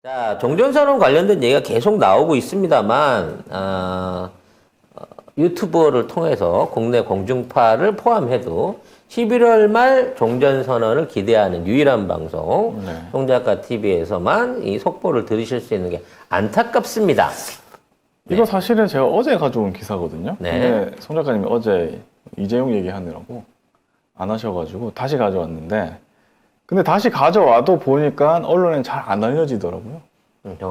자, 종전선언 관련된 얘기가 계속 나오고 있습니다만, 유튜버를 통해서 국내 공중파를 포함해도 11월 말 종전선언을 기대하는 유일한 방송, 송작가 TV에서만 이 속보를 들으실 수 있는 게 안타깝습니다. 이거 사실은 제가 어제 가져온 기사거든요. 네. 근데 송 작가님이 어제 이재용 얘기하느라고 안 하셔가지고 다시 가져왔는데, 근데 다시 가져와도 보니까 언론엔 잘 안 알려지더라고요.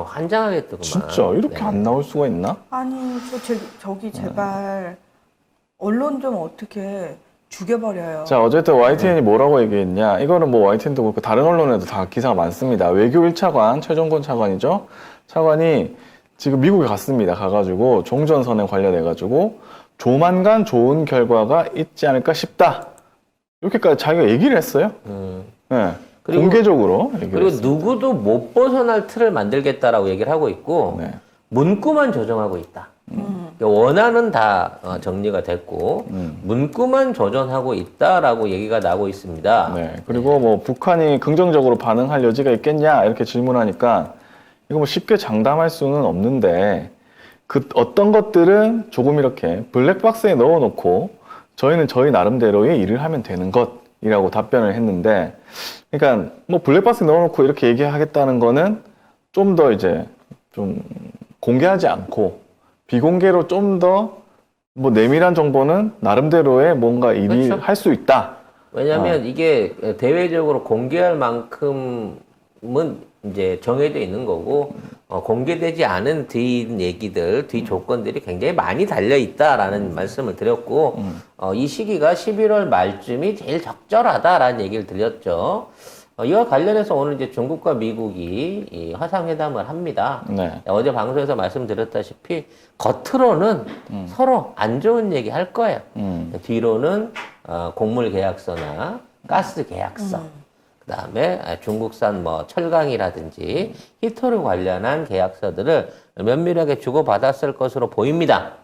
환장하겠더구만. 진짜 이렇게 네. 안 나올 수가 있나? 아니, 저기 제발 언론 좀 어떻게 죽여버려요. 자, 어쨌든 YTN이 뭐라고 얘기했냐? 이거는 뭐 YTN도 그렇고 다른 언론에도 다 기사가 많습니다. 외교 1차관, 최종건 차관이죠. 차관이 지금 미국에 갔습니다. 가가지고 종전선언 관련해가지고 조만간 좋은 결과가 있지 않을까 싶다. 이렇게까지 자기가 얘기를 했어요. 네. 그리고- 공개적으로 얘기를 그리고 했습니다. 누구도 못 벗어날 틀을 만들겠다라고 얘기를 하고 있고, 네. 문구만 조정하고 있다. 원안은 다 정리가 됐고, 문구만 조정하고 있다라고 얘기가 나오고 있습니다. 네. 그리고 뭐 북한이 긍정적으로 반응할 여지가 있겠냐 이렇게 질문하니까 이거 뭐 쉽게 장담할 수는 없는데 그 어떤 것들은 조금 이렇게 블랙박스에 넣어놓고 저희는 저희 나름대로의 일을 하면 되는 것이라고 답변을 했는데, 그러니까 뭐 블랙박스에 넣어놓고 이렇게 얘기하겠다는 거는 좀 더 이제 좀 공개하지 않고 비공개로 좀 더 뭐 내밀한 정보는 나름대로의 뭔가 일이 그렇죠. 할 수 있다. 왜냐하면 이게 대외적으로 공개할 만큼은 이제 정해져 있는 거고, 공개되지 않은 뒤 얘기들, 뒤 조건들이 굉장히 많이 달려 있다라는 말씀을 드렸고, 이 시기가 11월 말쯤이 제일 적절하다라는 얘기를 드렸죠. 이와 관련해서 오늘 이제 중국과 미국이 이 화상회담을 합니다. 네. 어제 방송에서 말씀드렸다시피 겉으로는 서로 안 좋은 얘기 할 거예요. 뒤로는 곡물 계약서나 가스 계약서, 그다음에 중국산 뭐 철강이라든지 히토류 관련한 계약서들을 면밀하게 주고받았을 것으로 보입니다.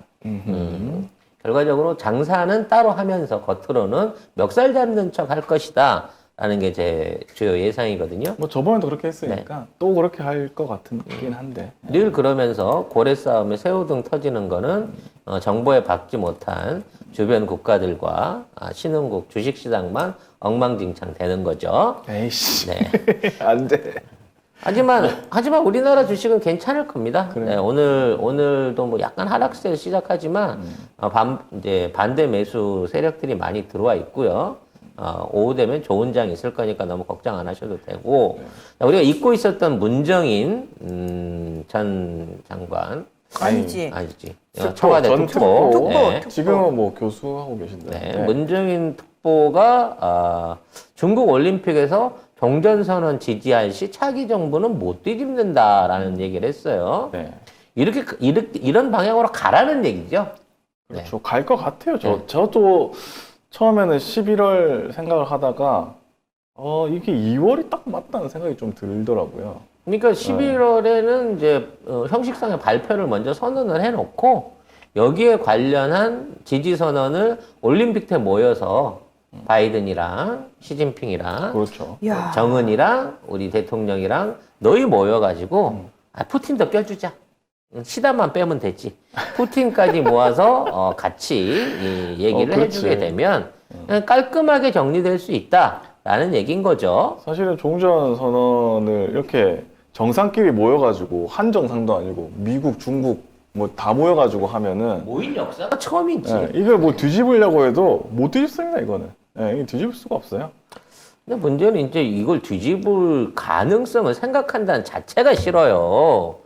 결과적으로 장사는 따로 하면서 겉으로는 멱살 잡는 척 할 것이다 라는 게 제 주요 예상이거든요. 뭐 저번에도 그렇게 했으니까 또 그렇게 할 것 같긴 한데. 늘 그러면서 고래 싸움에 새우등 터지는 거는 정보에 받지 못한 주변 국가들과 신흥국 주식시장만 엉망진창 되는 거죠. 에이씨. 네. 안 돼. 하지만 우리나라 주식은 괜찮을 겁니다. 그래요. 네, 오늘도 뭐 약간 하락세를 시작하지만 이제 반대 매수 세력들이 많이 들어와 있고요. 오후 되면 좋은 장 있을 거니까 너무 걱정 안 하셔도 되고, 자, 우리가 잊고 있었던 문정인 전 장관 아니지. 아니지 특보, 청와대 전 특보, 특보. 네. 지금은 뭐 교수하고 계신데. 네, 문정인 특보가 중국 올림픽에서 종전선언 지지할 시 차기 정부는 못 뒤집는다라는 얘기를 했어요. 네. 이런 방향으로 가라는 얘기죠. 그렇죠. 갈 것 같아요. 네. 저도 처음에는 11월 생각을 하다가, 이게 2월이 딱 맞다는 생각이 좀 들더라고요. 그러니까 11월에는 이제 형식상의 발표를 먼저 선언을 해놓고 여기에 관련한 지지 선언을 올림픽 때 모여서 바이든이랑 시진핑이랑 그렇죠. 야. 정은이랑 우리 대통령이랑 너희 모여가지고 푸틴도 껴주자. 시다만 빼면 되지. 푸틴까지 모아서 같이 이 얘기를 그렇지. 해주게 되면 깔끔하게 정리될 수 있다라는 얘기인 거죠. 사실은 종전 선언을 이렇게 정상끼리 모여가지고, 한정상도 아니고, 미국, 중국, 뭐 다 모여가지고 하면은, 모인 역사가 처음이지. 이걸 뭐 뒤집으려고 해도 못 뒤집습니다, 이거는. 이게 뒤집을 수가 없어요. 근데 문제는 이제 이걸 뒤집을 가능성을 생각한다는 자체가 싫어요.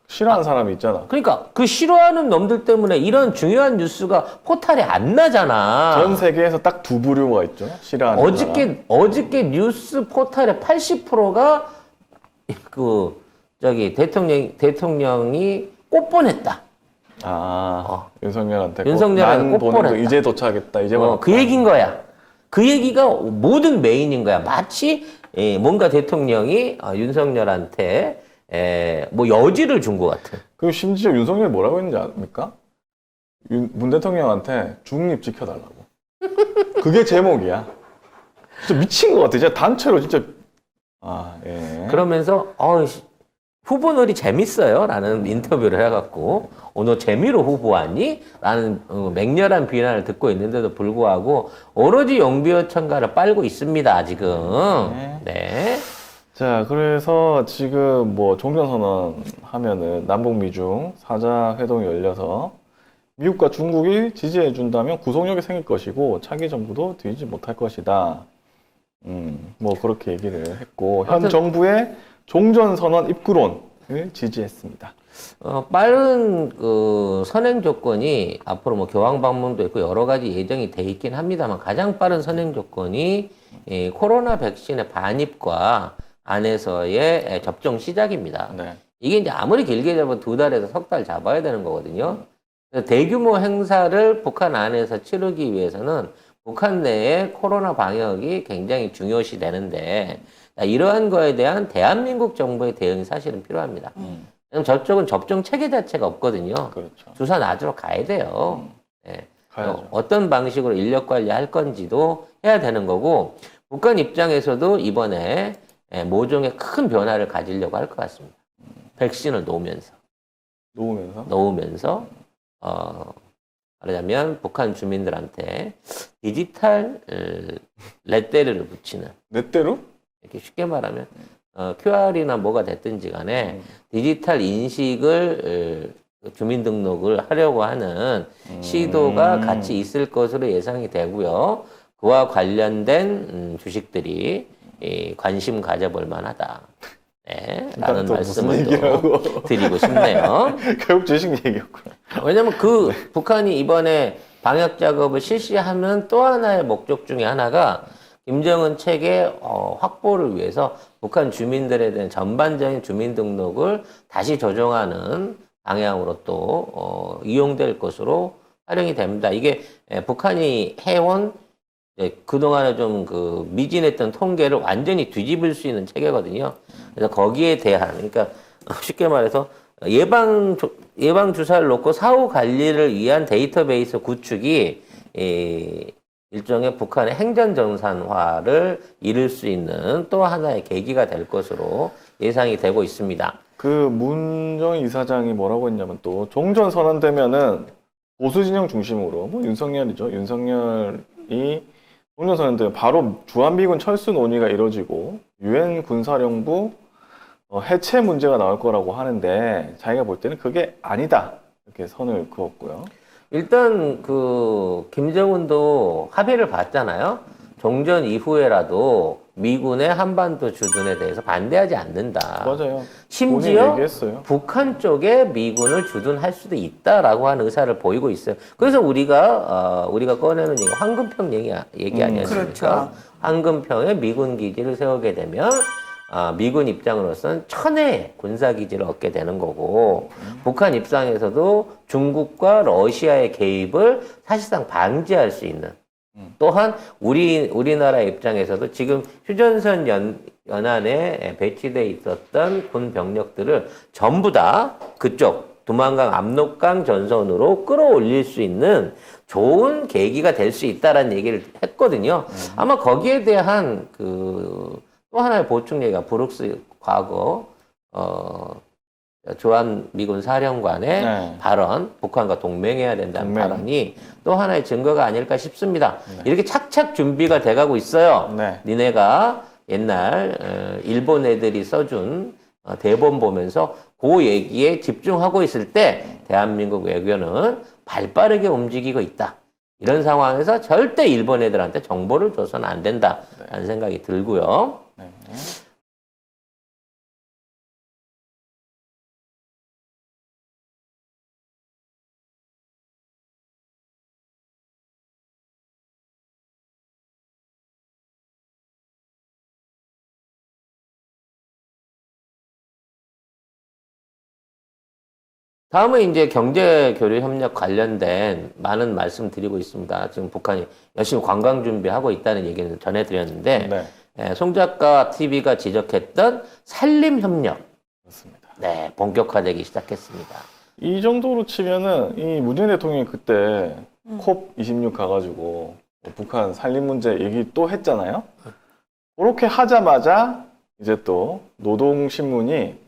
싫어하는 사람이 있잖아. 그러니까 그 싫어하는 놈들 때문에 이런 중요한 뉴스가 포탈에 안 나잖아. 전 세계에서 딱 두 부류가 있죠. 싫어하는 사람. 어저께 뉴스 포탈의 80%가 대통령이 꽃보냈다. 윤석열한테 윤석열한테 난 보내고 뽀뽀를 이제 도착했다. 이제 왔다. 그 얘기인 거야. 그 얘기가 모든 메인인 거야. 마치 뭔가 대통령이 윤석열한테 뭐 여지를 준 것 같은. 그리고 심지어 윤석열이 뭐라고 했는지 압니까? 문 대통령한테 중립 지켜달라고. 그게 제목이야. 진짜 미친 것 같아. 진짜 단체로 진짜. 예. 그러면서 후보놀이 재밌어요? 라는 인터뷰를 해갖고, 너 재미로 후보하니? 라는 맹렬한 비난을 듣고 있는데도 불구하고, 오로지 용비어 첨가를 빨고 있습니다, 지금. 네. 자, 그래서 지금 뭐 종전선언 하면은 남북미중 4자 회동이 열려서 미국과 중국이 지지해준다면 구속력이 생길 것이고 차기 정부도 뒤지지 못할 것이다. 뭐 그렇게 얘기를 했고 현 하여튼- 정부의 종전선언 입구론을 지지했습니다. 빠른 그 선행 조건이 앞으로 뭐 교황 방문도 있고 여러 가지 예정이 돼 있긴 합니다만 가장 빠른 선행 조건이 이 코로나 백신의 반입과 안에서의 접종 시작입니다. 네. 이게 이제 아무리 길게 잡아도 2달에서 3달 잡아야 되는 거거든요. 그래서 대규모 행사를 북한 안에서 치르기 위해서는 북한 내에 코로나 방역이 굉장히 중요시 되는데 이러한 거에 대한 대한민국 정부의 대응이 사실은 필요합니다. 왜냐면 저쪽은 접종 체계 자체가 없거든요. 그렇죠. 주사 놔주러 가야 돼요. 예. 가야죠. 어떤 방식으로 인력 관리할 건지도 해야 되는 거고 북한 입장에서도 이번에 모종의 큰 변화를 가지려고 할 것 같습니다. 백신을 놓으면서 말하자면 북한 주민들한테 디지털 레떼를 붙이는 내 때로? 이렇게 쉽게 말하면 QR이나 뭐가 됐든지 간에 디지털 인식을 주민등록을 하려고 하는 시도가 같이 있을 것으로 예상이 되고요. 그와 관련된 주식들이 관심 가져볼 만하다. 네, 라는 또 무슨 말씀을 얘기라고. 또 드리고 싶네요. 결국 주식 얘기였구나. 왜냐면 그 북한이 이번에 방역 작업을 실시하는 또 하나의 목적 중에 하나가 김정은 체계 확보를 위해서 북한 주민들에 대한 전반적인 주민등록을 다시 조정하는 방향으로 또 이용될 것으로 활용이 됩니다. 이게 북한이 해온 그동안에 좀 그 미진했던 통계를 완전히 뒤집을 수 있는 체계거든요. 그래서 거기에 대한, 그러니까 쉽게 말해서 예방 주사를 놓고 사후 관리를 위한 데이터베이스 구축이 일종의 북한의 행정정산화를 이룰 수 있는 또 하나의 계기가 될 것으로 예상이 되고 있습니다. 그 문정인 이사장이 뭐라고 했냐면 또 종전 선언되면은 보수 진영 중심으로 뭐 윤석열이죠. 윤석열이 종전 선언되면 바로 주한미군 철수 논의가 이뤄지고 유엔 군사령부 해체 문제가 나올 거라고 하는데 자기가 볼 때는 그게 아니다 이렇게 선을 그었고요. 일단 그 김정은도 합의를 봤잖아요. 종전 이후에라도 미군의 한반도 주둔에 대해서 반대하지 않는다. 맞아요. 본인이 심지어 얘기했어요. 북한 쪽에 미군을 주둔할 수도 있다라고 하는 의사를 보이고 있어요. 그래서 우리가 꺼내는 얘기 황금평 얘기 아니었습니까? 그렇죠. 황금평에 미군 기지를 세우게 되면 미군 입장으로서는 천의 군사 기지를 얻게 되는 거고 북한 입장에서도 중국과 러시아의 개입을 사실상 방지할 수 있는 또한 우리나라 입장에서도 지금 휴전선 연안에 배치되어 있었던 군 병력들을 전부 다 그쪽 두만강 압록강 전선으로 끌어올릴 수 있는 좋은 계기가 될 수 있다라는 얘기를 했거든요. 아마 거기에 대한 또 하나의 보충 얘기가 브룩스 과거 주한 미군 사령관의 네. 발언, 북한과 동맹해야 된다는 동맹. 발언이 또 하나의 증거가 아닐까 싶습니다. 이렇게 착착 준비가 돼가고 있어요. 네. 니네가 옛날 일본 애들이 써준 대본 보면서 그 얘기에 집중하고 있을 때 대한민국 외교는 발빠르게 움직이고 있다. 이런 상황에서 절대 일본 애들한테 정보를 줘서는 안 된다라는 생각이 들고요. 네. 다음은 이제 경제 교류 협력 관련된 많은 말씀 드리고 있습니다. 지금 북한이 열심히 관광 준비하고 있다는 얘기는 전해드렸는데, 네. 송 작가 TV가 지적했던 산림 협력, 그렇습니다. 네, 본격화되기 시작했습니다. 이 정도로 치면은 이 문재인 대통령이 그때 콥26 가가지고 북한 산림 문제 얘기 또 했잖아요. 그렇게 하자마자 이제 또 노동신문이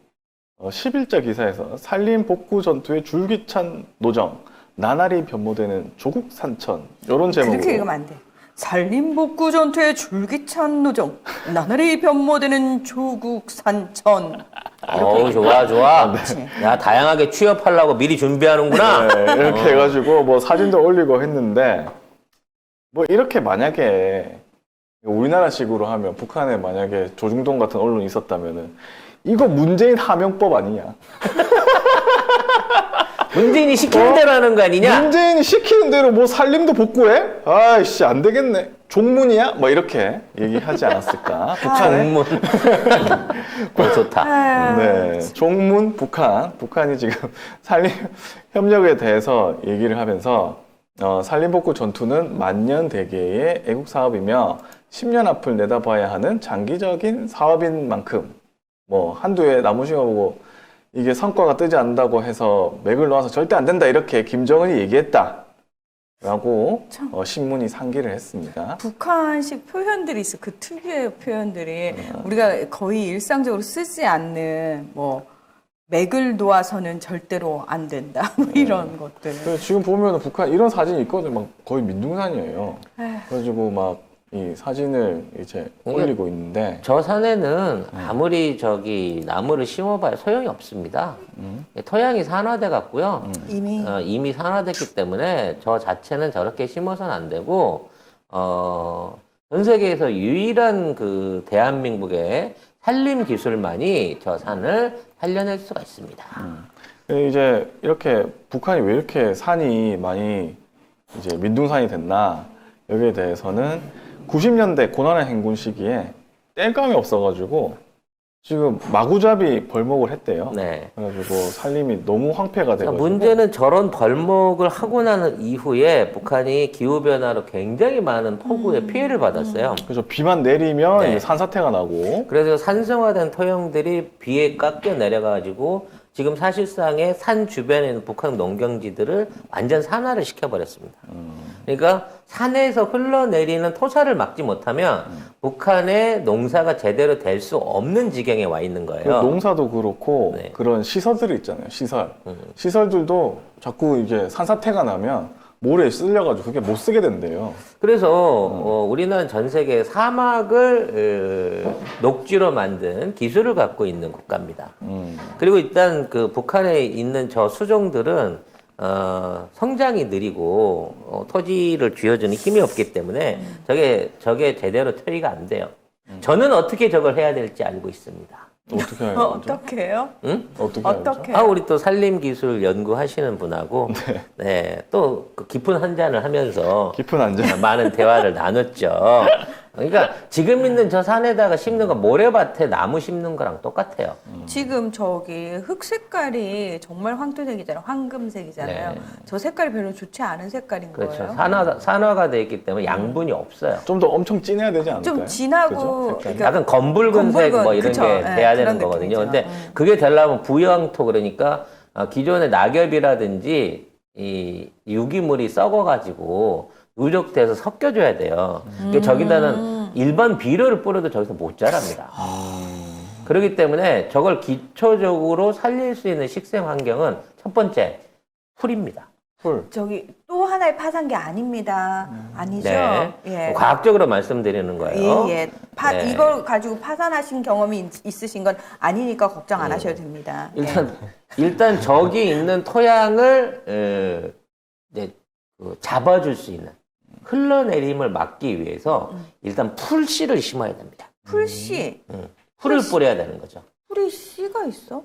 11자 기사에서 산림 복구 전투의 줄기찬 노정, 나날이 변모되는 조국 산천 이런 제목으로 그렇게 읽으면 안 돼. 산림복구 전투의 줄기찬 노정, 나날이 변모되는 조국 산천. 어우, 좋아, 좋아. 그렇지. 야, 다양하게 취업하려고 미리 준비하는구나. 네, 이렇게 해가지고 뭐 사진도 올리고 했는데 뭐 이렇게 만약에 우리나라식으로 하면 북한에 만약에 조중동 같은 언론이 있었다면은 이거 문재인 하명법 아니냐? 문재인이 시키는 대로 하는 거 아니냐? 문재인이 시키는 대로 뭐 산림도 복구해? 아이씨 안 되겠네. 종문이야? 뭐 이렇게 얘기하지 않았을까? 북한에 정문. 좋다. 아유, 네, 종문 북한이 지금 산림 협력에 대해서 얘기를 하면서 산림복구 전투는 만년 대계의 애국 사업이며 10년 앞을 내다봐야 하는 장기적인 사업인 만큼 뭐 한두 해 나무 심어보고 이게 성과가 뜨지 않는다고 해서 맥을 놓아서 절대 안 된다 이렇게 김정은이 얘기했다 라고 신문이 상기를 했습니다. 북한식 표현들이 있어. 그 특유의 표현들이 우리가 거의 일상적으로 쓰지 않는 뭐 맥을 놓아서는 절대로 안 된다. 뭐 이런 것들. 그래서 지금 보면 북한 이런 사진이 있거든. 막 거의 민둥산이에요. 에휴. 그래가지고 막 이 사진을 이제 올리고 있는데 저 산에는 아무리 나무를 심어봐야 소용이 없습니다. 토양이 산화돼 갖고요. 이미 산화됐기 때문에 저 자체는 저렇게 심어서는 안 되고, 전 세계에서 유일한 그 대한민국의 산림 기술만이 저 산을 살려낼 수가 있습니다. 이제 이렇게 북한이 왜 이렇게 산이 많이 이제 민둥산이 됐나 여기에 대해서는 90년대 고난의 행군 시기에 땔감이 없어가지고 지금 마구잡이 벌목을 했대요. 네. 그래가지고 산림이 너무 황폐가 돼가지고 문제는 저런 벌목을 하고 나는 이후에 북한이 기후변화로 굉장히 많은 폭우에 피해를 받았어요. 그래서 비만 내리면 네. 이제 산사태가 나고 그래서 산성화된 토양들이 비에 깎여 내려가지고 지금 사실상의 산 주변에 있는 북한 농경지들을 완전 산화를 시켜버렸습니다. 그러니까 산에서 흘러내리는 토사를 막지 못하면 북한의 농사가 제대로 될 수 없는 지경에 와 있는 그 거예요. 농사도 그렇고 네. 그런 시설들이 있잖아요. 시설들도 자꾸 이제 산사태가 나면 모래에 쓸려가지고 그게 못 쓰게 된대요. 그래서 우리는 전 세계 사막을 녹지로 만든 기술을 갖고 있는 국가입니다. 그리고 일단 그 북한에 있는 저 수종들은 성장이 느리고 토지를 쥐어주는 힘이 없기 때문에 저게 제대로 처리가 안 돼요. 저는 어떻게 저걸 해야 될지 알고 있습니다. 어떻게 해요? 어떻게 해요? 응? 어떻게 해야죠? 어떻게? 우리 또 산림기술 연구하시는 분하고 네, 또 그 깊은 한 잔을 하면서 깊은 안전. 많은 대화를 나눴죠. 그러니까 지금 있는 저 산에다가 심는 거 모래밭에 나무 심는 거랑 똑같아요. 지금 저기 흙 색깔이 정말 황토색이잖아요. 황금색이잖아요. 네. 저 색깔이 별로 좋지 않은 색깔인 그렇죠. 거예요. 산화가 돼 있기 때문에 양분이 없어요. 좀 더 엄청 진해야 되지 않을까요? 좀 진하고 그죠? 색깔이? 그러니까 약간 검붉은색 뭐 이런 그쵸. 게 네, 돼야 그런 되는 거거든요. 느낌이죠. 근데 그게 되려면 부영토 그러니까 기존의 낙엽이라든지 이 유기물이 썩어가지고 누적돼서 섞여줘야 돼요. 그러니까 저기다는 일반 비료를 뿌려도 저기서 못 자랍니다. 그렇기 때문에 저걸 기초적으로 살릴 수 있는 식생 환경은 첫 번째 풀입니다. 풀. 저기 또 하나의 파산기 아닙니다. 아니죠? 네. 예. 과학적으로 말씀드리는 거예요. 예, 예. 네. 이걸 가지고 파산하신 경험이 있으신 건 아니니까 걱정 안 하셔도 됩니다. 예. 일단 저기 있는 토양을 이제 잡아줄 수 있는 흘러내림을 막기 위해서 일단 풀씨를 심어야 됩니다. 풀씨. 풀을 뿌려야 되는 거죠. 풀이 씨가 있어?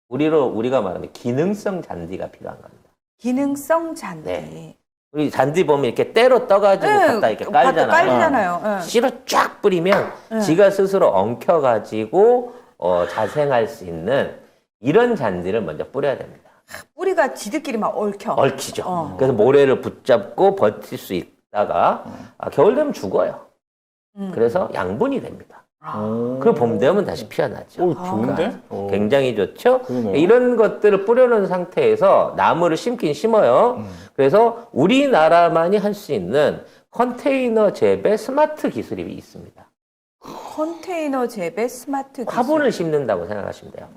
우리가 말하는 기능성 잔디가 필요한 겁니다. 기능성 잔디. 네. 우리 잔디 보면 이렇게 때로 떠가지고 갖다 이렇게 깔잖아요. 깔잖아요. 예. 씨로 쫙 뿌리면 지가 스스로 엉켜가지고 자생할 수 있는 이런 잔디를 먼저 뿌려야 됩니다. 뿌리가 지들끼리 막 얽혀. 얽히죠. 그래서 모래를 붙잡고 버틸 수 있다가 겨울 되면 죽어요. 그래서 양분이 됩니다. 그리고 봄 되면 다시 피어나죠. 오, 좋은데? 굉장히 좋죠. 그러네요. 이런 것들을 뿌려놓은 상태에서 나무를 심긴 심어요. 그래서 우리나라만이 할 수 있는 컨테이너 재배 스마트 기술이 있습니다. 컨테이너 재배 스마트 기술. 화분을 심는다고 생각하시면 돼요.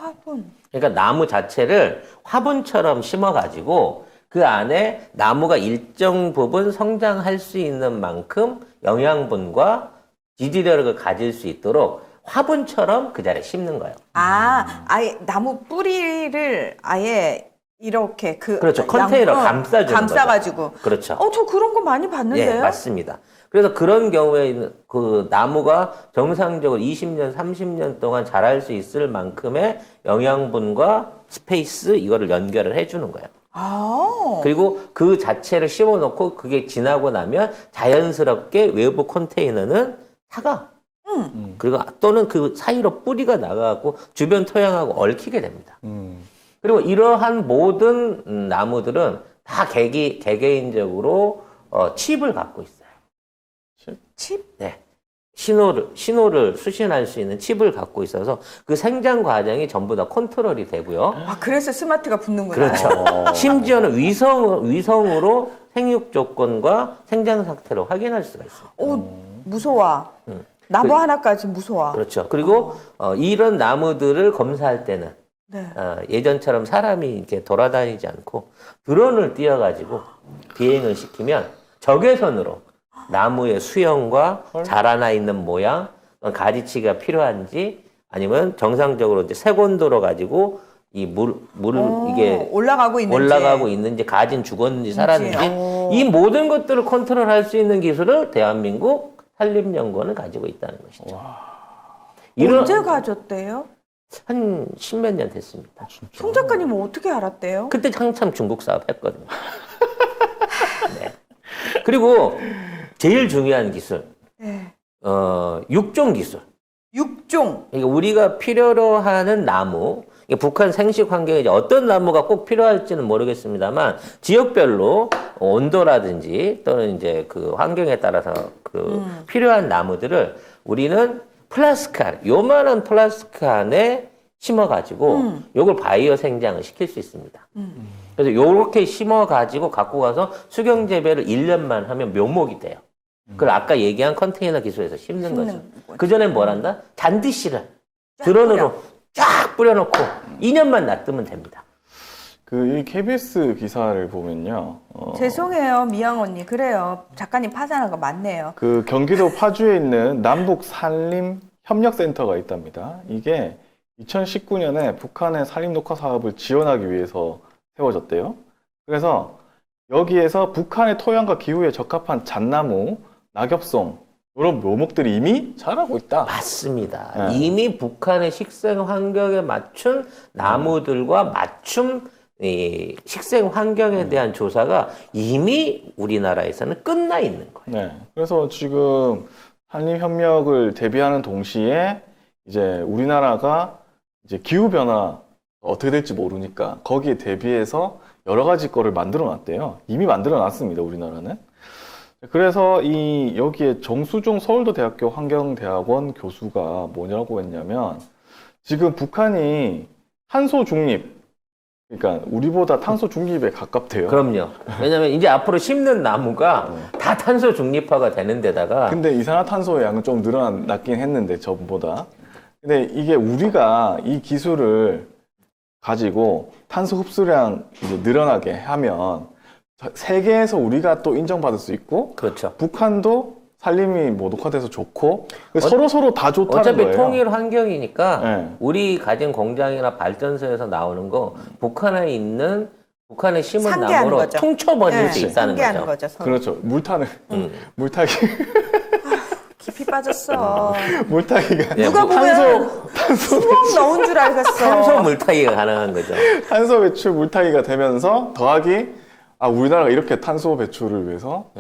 화분. 그러니까 나무 자체를 화분처럼 심어가지고 그 안에 나무가 일정 부분 성장할 수 있는 만큼 영양분과 지지력을 가질 수 있도록 화분처럼 그 자리에 심는 거예요. 아예 나무 뿌리를 아예 이렇게 그렇죠. 컨테이너 감싸주는 감싸가지고. 거죠. 그렇죠. 저 그런 거 많이 봤는데요. 예, 맞습니다. 그래서 그런 경우에는 그 나무가 정상적으로 20년, 30년 동안 자랄 수 있을 만큼의 영양분과 스페이스 이거를 연결을 해주는 거예요. 그리고 그 자체를 심어놓고 그게 지나고 나면 자연스럽게 외부 컨테이너는 사가. 그리고 또는 그 사이로 뿌리가 나가고 주변 토양하고 얽히게 됩니다. 그리고 이러한 모든 나무들은 다 개개인적으로 칩을 갖고 있어요. 칩? 네. 신호를 수신할 수 있는 칩을 갖고 있어서 그 생장 과정이 전부 다 컨트롤이 되고요. 그래서 스마트가 붙는구나. 그렇죠. 심지어는 위성으로 생육 조건과 생장 상태를 확인할 수가 있어요. 무서워. 나무 하나까지 무서워. 그렇죠. 그리고 이런 나무들을 검사할 때는 네. 예전처럼 사람이 이렇게 돌아다니지 않고 드론을 띄워가지고 비행을 시키면 적외선으로 나무의 수형과 자라나 있는 모양, 가지치기가 필요한지 아니면 정상적으로 이제 색온도로 가지고 이 물을 이게 올라가고 있는지 가진 죽었는지 살았는지 이 모든 것들을 컨트롤할 수 있는 기술을 대한민국 산림연구원은 가지고 있다는 것이죠. 언제 가졌대요? 한 십몇 년 됐습니다. 송 작가님은 어떻게 알았대요? 그때 한참 중국 사업 했거든요. 네. 그리고 제일 중요한 기술, 네. 육종 기술. 육종. 그러니까 우리가 필요로 하는 나무, 북한 생식 환경에 이제 어떤 나무가 꼭 필요할지는 모르겠습니다만 지역별로 온도라든지 또는 이제 그 환경에 따라서 그 필요한 나무들을 우리는 플라스크 안에, 요만한 플라스크 안에 심어가지고 요걸 바이오 생장을 시킬 수 있습니다. 그래서 요렇게 심어가지고 갖고 가서 수경 재배를 1년만 하면 묘목이 돼요. 그걸 아까 얘기한 컨테이너 기술에서 심는 거죠. 그전엔 뭘 한다? 잔디씨를 드론으로 쫙 뿌려놓고 2년만 놔두면 됩니다. 이 KBS 기사를 보면요. 죄송해요, 미영 언니. 그래요. 작가님 파산한 거 맞네요. 그 경기도 파주에 있는 남북 산림 협력센터가 있답니다. 이게 2019년에 북한의 산림 녹화 사업을 지원하기 위해서 세워졌대요. 그래서 여기에서 북한의 토양과 기후에 적합한 잣나무, 낙엽송 이런 묘목들이 이미 자라고 있다. 맞습니다. 네. 이미 북한의 식생 환경에 맞춘 나무들과 맞춤 이 식생 환경에 대한 조사가 이미 우리나라에서는 끝나 있는 거예요. 네. 그래서 지금 산림협력을 대비하는 동시에 이제 우리나라가 이제 기후변화 어떻게 될지 모르니까 거기에 대비해서 여러 가지 거를 만들어 놨대요. 이미 만들어 놨습니다, 우리나라는. 그래서 여기에 정수종 서울도대학교 환경대학원 교수가 뭐냐고 했냐면 지금 북한이 탄소 중립, 그러니까 우리보다 탄소 중립에 가깝대요. 그럼요. 왜냐면 이제 앞으로 심는 나무가 다 탄소 중립화가 되는 데다가 근데 이산화탄소의 양은 좀 늘어났긴 했는데 전보다. 근데 이게 우리가 이 기술을 가지고 탄소 흡수량 이제 늘어나게 하면 세계에서 우리가 또 인정받을 수 있고 그렇죠. 북한도 산림이 뭐 녹화돼서 좋고 서로 다 좋다는 어차피 거예요. 통일 환경이니까 네. 우리 가진 공장이나 발전소에서 나오는 거 북한에 심은 상계하는 나무로 거죠. 퉁쳐버릴 수 있다는 상계하는 거죠. 거죠. 서로. 그렇죠. 물타기 깊이 빠졌어. 물타기가 네, 누가 보면 탄소 수억 넣은 줄 알겠어. 탄소 물타기가 가능한 거죠. 탄소 배출 물타기가 되면서 더하기 우리나라가 이렇게 탄소 배출을 위해서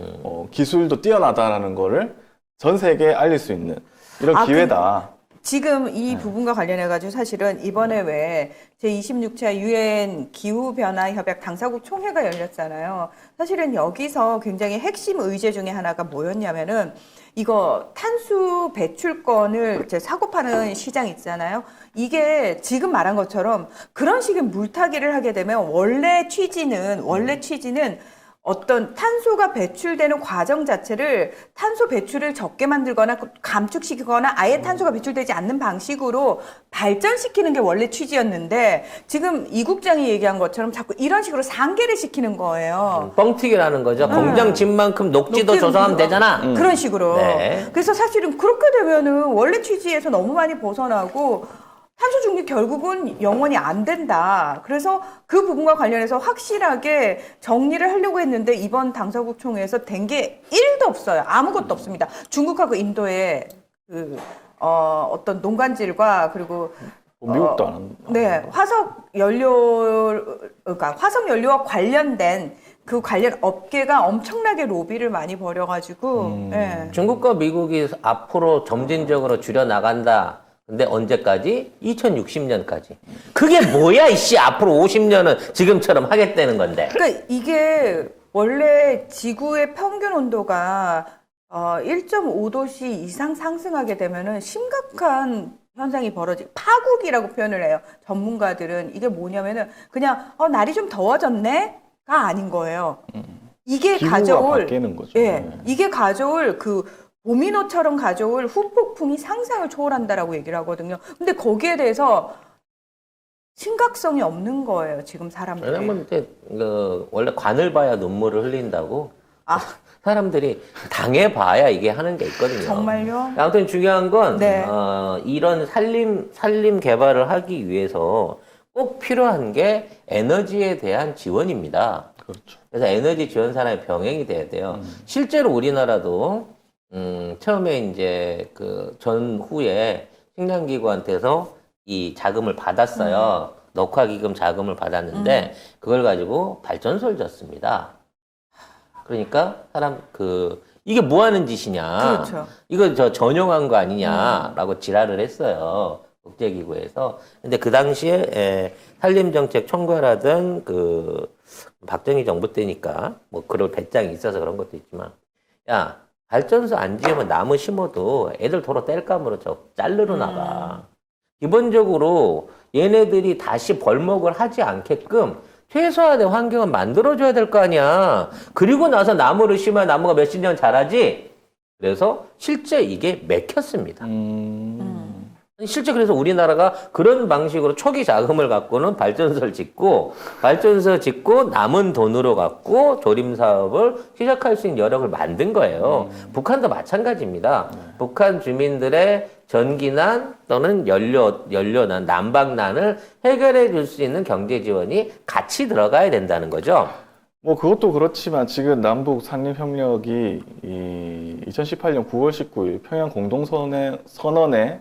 기술도 뛰어나다라는 거를 전 세계에 알릴 수 있는 이런 기회다. 지금 이 부분과 관련해가지고 사실은 이번에 왜 제26차 유엔 기후변화협약 당사국 총회가 열렸잖아요. 사실은 여기서 굉장히 핵심 의제 중에 하나가 뭐였냐면은 이거 탄소 배출권을 이제 사고 파는 시장 있잖아요. 이게 지금 말한 것처럼 그런 식의 물타기를 하게 되면 원래 취지는 어떤 탄소가 배출되는 과정 자체를 탄소 배출을 적게 만들거나 감축시키거나 아예 탄소가 배출되지 않는 방식으로 발전시키는 게 원래 취지였는데 지금 이 국장이 얘기한 것처럼 자꾸 이런 식으로 상계를 시키는 거예요. 뻥튀기라는 거죠. 공장 진 만큼 녹지도 조성하면 되잖아. 그런 식으로. 네. 그래서 사실은 그렇게 되면은 원래 취지에서 너무 많이 벗어나고 탄소 중립 결국은 영원히 안 된다. 그래서 그 부분과 관련해서 확실하게 정리를 하려고 했는데 이번 당사국 총회에서 된 게 1도 없어요. 아무것도 없습니다. 중국하고 인도의 어떤 농간질과 그리고 미국도 안 한다. 네, 그러니까 화석 연료와 관련된 그 관련 업계가 엄청나게 로비를 많이 벌여가지고, 예. 중국과 미국이 앞으로 점진적으로 줄여 나간다. 근데 언제까지? 2060년까지. 그게 뭐야, 이씨. 앞으로 50년은 지금처럼 하겠다는 건데. 그러니까 이게 원래 지구의 평균 온도가 1.5도씨 이상 상승하게 되면은 심각한 현상이 파국이라고 표현을 해요. 전문가들은 이게 뭐냐면은 그냥 날이 좀 더워졌네가 아닌 거예요. 이게 기후가 가져올 바뀌는 거죠. 예, 네. 이게 가져올 그 도미노처럼 가져올 후폭풍이 상상을 초월한다라고 얘기를 하거든요. 근데 거기에 대해서 심각성이 없는 거예요, 지금 사람들이. 왜냐면 이제 원래 관을 봐야 눈물을 흘린다고. 아. 사람들이 당해봐야 이게 하는 게 있거든요. 정말요? 아무튼 중요한 건 네. 이런 산림 개발을 하기 위해서 꼭 필요한 게 에너지에 대한 지원입니다. 그렇죠. 그래서 에너지 지원 산업이 병행이 돼야 돼요. 실제로 우리나라도 처음에 이제 그 전후에 식량기구한테서 이 자금을 받았어요. 녹화기금 자금을 받았는데 그걸 가지고 발전소를 졌습니다. 그러니까 이게 뭐 하는 짓이냐. 그렇죠. 이거 전용한 거 아니냐라고 지랄을 했어요. 국제기구에서. 근데 그 당시에 산림정책 총괄하던 박정희 정부 때니까 뭐 그런 배짱이 있어서 그런 것도 있지만 야, 발전소 안 지으면 나무 심어도 애들 도로 땔감으로 자르러 나가. 기본적으로 얘네들이 다시 벌목을 하지 않게끔 최소한의 환경을 만들어줘야 될 거 아니야. 그리고 나서 나무를 심어야 나무가 몇십 년 자라지. 그래서 실제 이게 맥혔습니다. 실제 그래서 우리나라가 그런 방식으로 초기 자금을 갖고는 발전소 짓고 남은 돈으로 갖고 조림 사업을 시작할 수 있는 여력을 만든 거예요. 북한도 마찬가지입니다. 북한 주민들의 전기난 또는 연료난, 난방난을 해결해 줄 수 있는 경제 지원이 같이 들어가야 된다는 거죠. 뭐 그것도 그렇지만 지금 남북 산림협력이 이 2018년 9월 19일 평양 공동선언에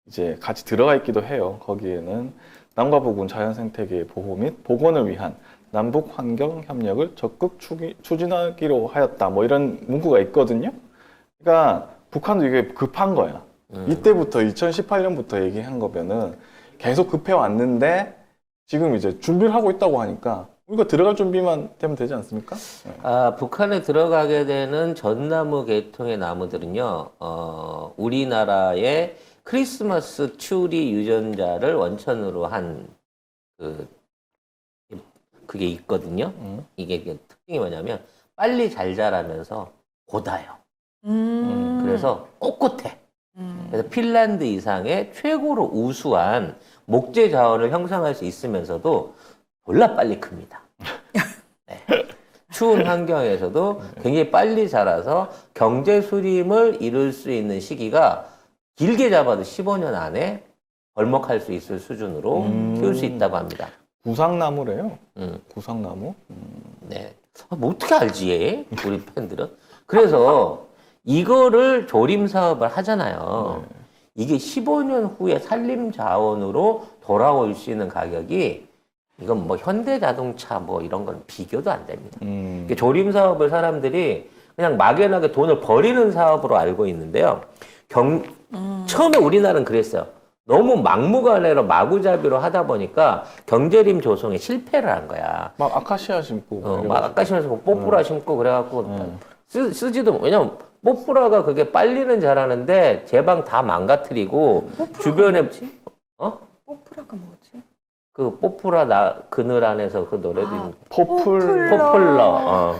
이제 같이 들어가 있기도 해요. 거기에는 남과 북은 자연생태계의 보호 및 복원을 위한 남북 환경 협력을 적극 추진하기로 하였다. 뭐 이런 문구가 있거든요. 그러니까 북한도 이게 급한 거야. 이때부터 2018년부터 얘기한 거면은 계속 급해 왔는데 지금 이제 준비를 하고 있다고 하니까 우리가 들어갈 준비만 되면 되지 않습니까? 네. 북한에 들어가게 되는 전나무 계통의 나무들은요, 우리나라의 크리스마스 추리 유전자를 원천으로 한 그게 있거든요. 이게 특징이 뭐냐면 빨리 잘 자라면서 고다요. 그래서 꼿꼿해. 그래서 핀란드 이상의 최고로 우수한 목재 자원을 형성할 수 있으면서도 졸라 빨리 큽니다. 네. 추운 환경에서도 굉장히 빨리 자라서 경제 수림을 이룰 수 있는 시기가 길게 잡아도 15년 안에 벌목할 수 있을 수준으로 키울 수 있다고 합니다. 구상나무래요. 구상나무. 네. 뭐 어떻게 알지, 얘? 우리 팬들은? 그래서 이거를 조림 사업을 하잖아요. 이게 15년 후에 산림 자원으로 돌아올 수 있는 가격이 이건 뭐 현대자동차 뭐 이런 건 비교도 안 됩니다. 조림 사업을 사람들이 그냥 막연하게 돈을 버리는 사업으로 알고 있는데요. 처음에 우리나라는 그랬어요. 너무 막무가내로 마구잡이로 하다 보니까 경제림 조성에 실패를 한 거야. 막 아카시아 심고. 막 아까시아 심고 뽀뿌라 심고 그래갖고 쓰지도 왜냐면 뽀뿌라가 그게 빨리는 잘하는데 제 방 다 망가뜨리고 주변에 뽀프라가 뭐지? 그 뽀뿌라 그늘 안에서 그 노래도 있는데 포플러. 포플러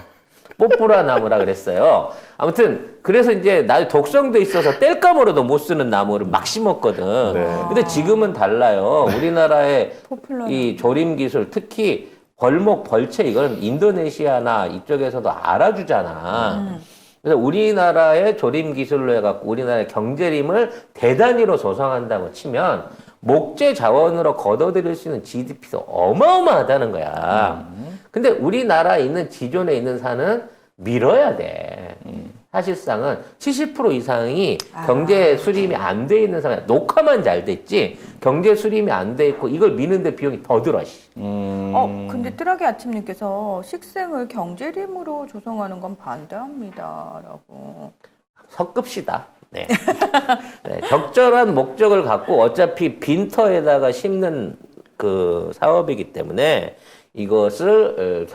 뽀뽀라 나무라 그랬어요. 아무튼 그래서 이제 나 독성도 있어서 땔감으로도 못 쓰는 나무를 막 심었거든. 네. 근데 지금은 달라요. 우리나라의 포플러 이 조림 기술, 특히 벌목, 벌채 이거는 인도네시아나 이쪽에서도 알아주잖아. 그래서 우리나라의 조림 기술로 해갖고 우리나라의 경제림을 대단위로 조성한다고 치면 목재 자원으로 걷어들일 수 있는 GDP도 어마어마하다는 거야. 근데 우리나라에 있는 기존에 있는 산은 밀어야 돼. 사실상은 70% 이상이 경제 수립이 안 돼 있는 상황. 녹화만 잘 됐지 경제 수립이 안 돼 있고 이걸 미는데 비용이 더 들어. 근데 뜨라기 아침님께서 식생을 경제림으로 조성하는 건 반대합니다라고. 섞읍시다. 네. 네, 적절한 목적을 갖고 어차피 빈터에다가 심는 그 사업이기 때문에 이것을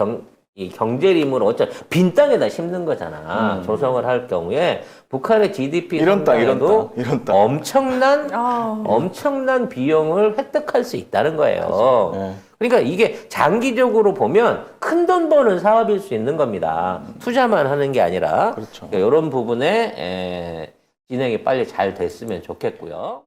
이 경제림으로 어차피 빈 땅에다 심는 거잖아. 조성을 할 경우에 북한의 GDP 이런 땅, 이런 성장에도 땅, 이런 땅. 엄청난 비용을 획득할 수 있다는 거예요. 네. 그러니까 이게 장기적으로 보면 큰 돈 버는 사업일 수 있는 겁니다. 투자만 하는 게 아니라 그렇죠. 그러니까 이런 부분에 진행이 빨리 잘 됐으면 좋겠고요.